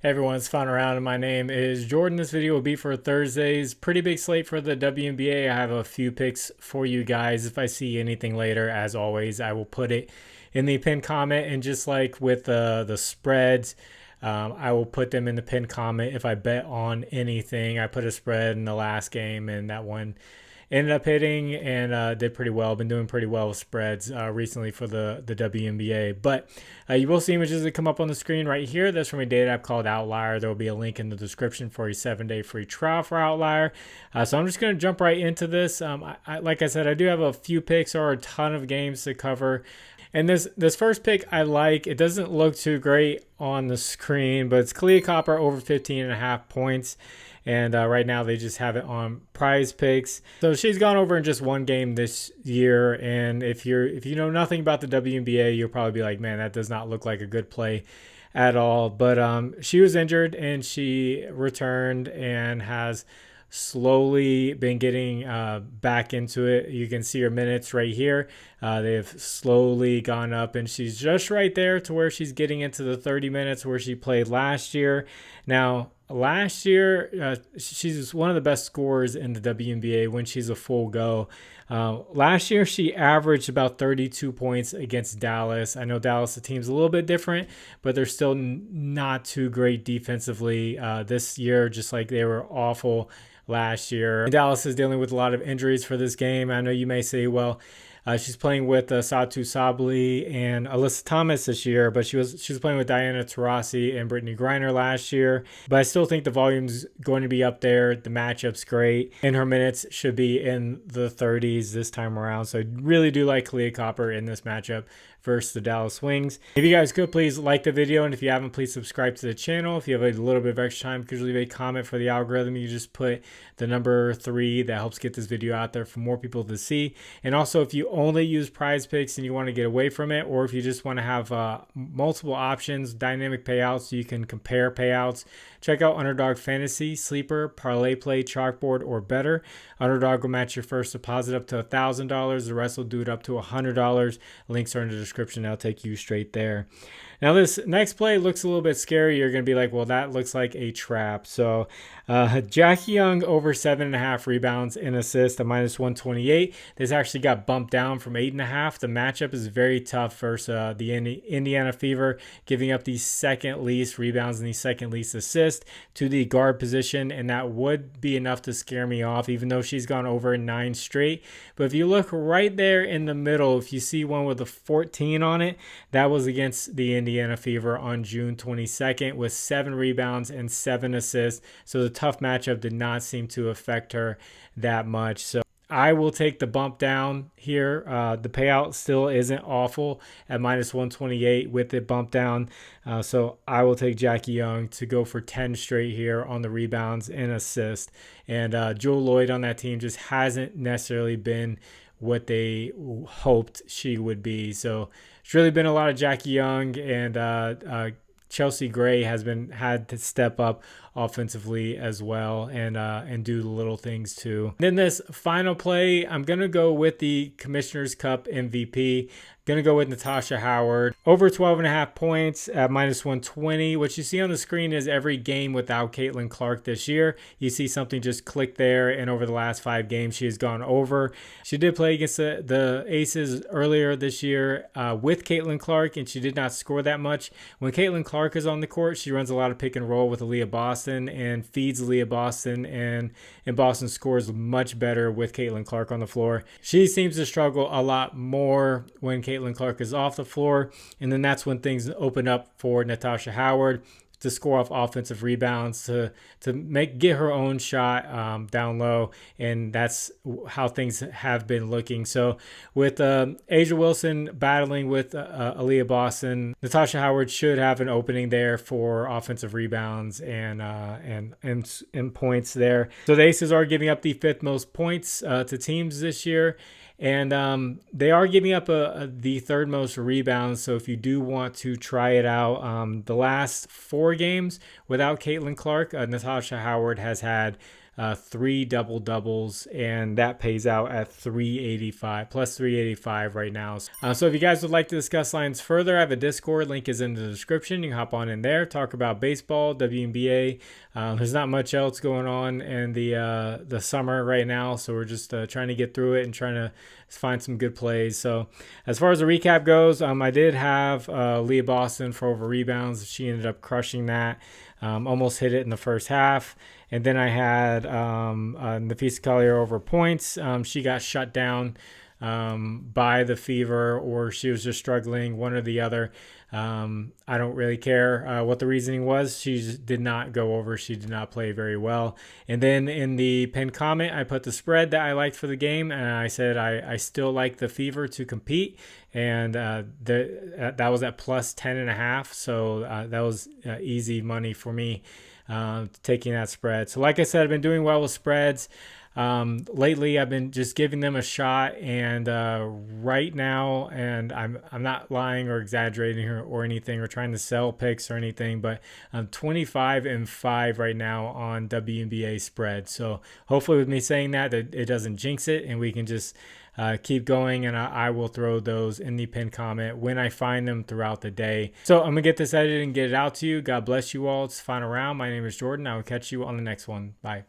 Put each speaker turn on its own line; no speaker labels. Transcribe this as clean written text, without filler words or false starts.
Hey everyone, it's Fun Around and my name is Jordan. This video will be for Thursday's pretty big slate for the WNBA. I have a few picks for you guys. If I see anything later, as always, I will put it in the pinned comment. And just like with the spreads, I will put them in the pinned comment if I bet on anything. I put a spread in the last game and that one ended up hitting and did pretty well. Been doing pretty well with spreads recently for the WNBA. But you will see images that come up on the screen right here. That's from a data app called Outlier. There will be a link in the description for a 7-day free trial for Outlier. So I'm just going to jump right into this. Like I said, I do have a few picks or a ton of games to cover. And this first pick I like. It doesn't look too great on the screen, but it's Kahleah Copper over 15.5 points. And right now they just have it on Prizepicks. So she's gone over in just one game this year. And if you know nothing about the WNBA, you'll probably be like, man, that does not look like a good play at all. But she was injured and she returned and has slowly been getting back into it. You can see her minutes right here. They have slowly gone up and she's just right there to where she's getting into the 30 minutes where she played last year. Now, last year, she's one of the best scorers in the WNBA when she's a full go. Last year, she averaged about 32 points against Dallas. I know Dallas, the team's a little bit different, but they're still not too great defensively this year, just like they were awful last year. Dallas is dealing with a lot of injuries for this game. I know you may say, well, she's playing with Satu Sabli and Alyssa Thomas this year, but she was playing with Diana Taurasi and Brittany Griner last year. But I still think the volume's going to be up there. The matchup's great, and her minutes should be in the 30s this time around. So I really do like Kahleah Copper in this matchup versus the Dallas Wings. If you guys could, please like the video, and if you haven't, please subscribe to the channel. If you have a little bit of extra time, could you leave a comment for the algorithm? You just put the number 3. That helps get this video out there for more people to see. And also, if you only use Prizepicks and you want to get away from it, or if you just want to have multiple options, dynamic payouts, so you can compare payouts, check out Underdog Fantasy, Sleeper, ParlayPlay, ChalkBoard, or better. Underdog will match your first deposit up to $1,000. The rest will do it up to $100. Links are in the description. That'll take you straight there. Now, this next play looks a little bit scary. You're going to be like, well, that looks like a trap. So, Jackie Young over 7.5 rebounds and assists at -128. This actually got bumped down from 8.5. The matchup is very tough versus the Indiana Fever, giving up the second least rebounds and the second least assist to the guard position, and that would be enough to scare me off, even though she's gone over 9 straight. But if you look right there in the middle, if you see one with a 14 on it, that was against the Indiana Fever on June 22nd with 7 rebounds and 7 assists. So the tough matchup did not seem to affect her that much. So I will take the bump down here. The payout still isn't awful at -128 with it bumped down. So I will take Jackie Young to go for 10 straight here on the rebounds and assist. And Jewel Lloyd on that team just hasn't necessarily been what they hoped she would be. So it's really been a lot of Jackie Young, and Chelsea Gray has had to step up offensively as well and do the little things too. Then this final play, I'm gonna go with the Commissioner's Cup MVP. Gonna go with Natasha Howard over 12.5 points at -120. What you see on the screen is every game without Caitlin Clark this year. You see something just click there, and over the last 5 games, she has gone over. She did play against the Aces earlier this year with Caitlin Clark, and she did not score that much. When Caitlin Clark is on the court, she runs a lot of pick and roll with Aaliyah Boston and feeds Aaliyah Boston, and Boston scores much better with Caitlin Clark on the floor. She seems to struggle a lot more when Caitlin Clark is off the floor, and then that's when things open up for Natasha Howard to score off offensive rebounds, to get her own shot down low, and that's how things have been looking. So with Asia Wilson battling with Aaliyah Boston, Natasha Howard should have an opening there for offensive rebounds and points there. So the Aces are giving up the 5th most points to teams this year. And they are giving up the 3rd most rebounds. So if you do want to try it out, the last 4 games without Caitlin Clark, Natasha Howard has had 3 double doubles, and that pays out at 385 plus 385 right now. So if you guys would like to discuss lines further, I have a Discord, link is in the description. You can hop on in there, talk about baseball, WNBA. There's not much else going on in the summer right now, so we're just trying to get through it and trying to find some good plays. So as far as the recap goes, I did have Leah Boston for over rebounds. She ended up crushing that. Almost hit it in the first half. And then I had Nafisa Collier over points. She got shut down by the Fever, or she was just struggling, one or the other. I don't really care what the reasoning was. She just did not go over. She did not play very well. And then in the pinned comment, I put the spread that I liked for the game, and I said I still like the Fever to compete, and that was at plus 10.5. So that was easy money for me taking that spread. So like I said, I've been doing well with spreads. Lately I've been just giving them a shot, and right now, and I'm not lying or exaggerating or anything or trying to sell picks or anything, but I'm 25-5 right now on WNBA spread. So hopefully with me saying that it doesn't jinx it, and we can just keep going, and I will throw those in the pinned comment when I find them throughout the day. So I'm gonna get this edited and get it out to you. God bless you all. It's the final round. My name is Jordan. I will catch you on the next one. Bye.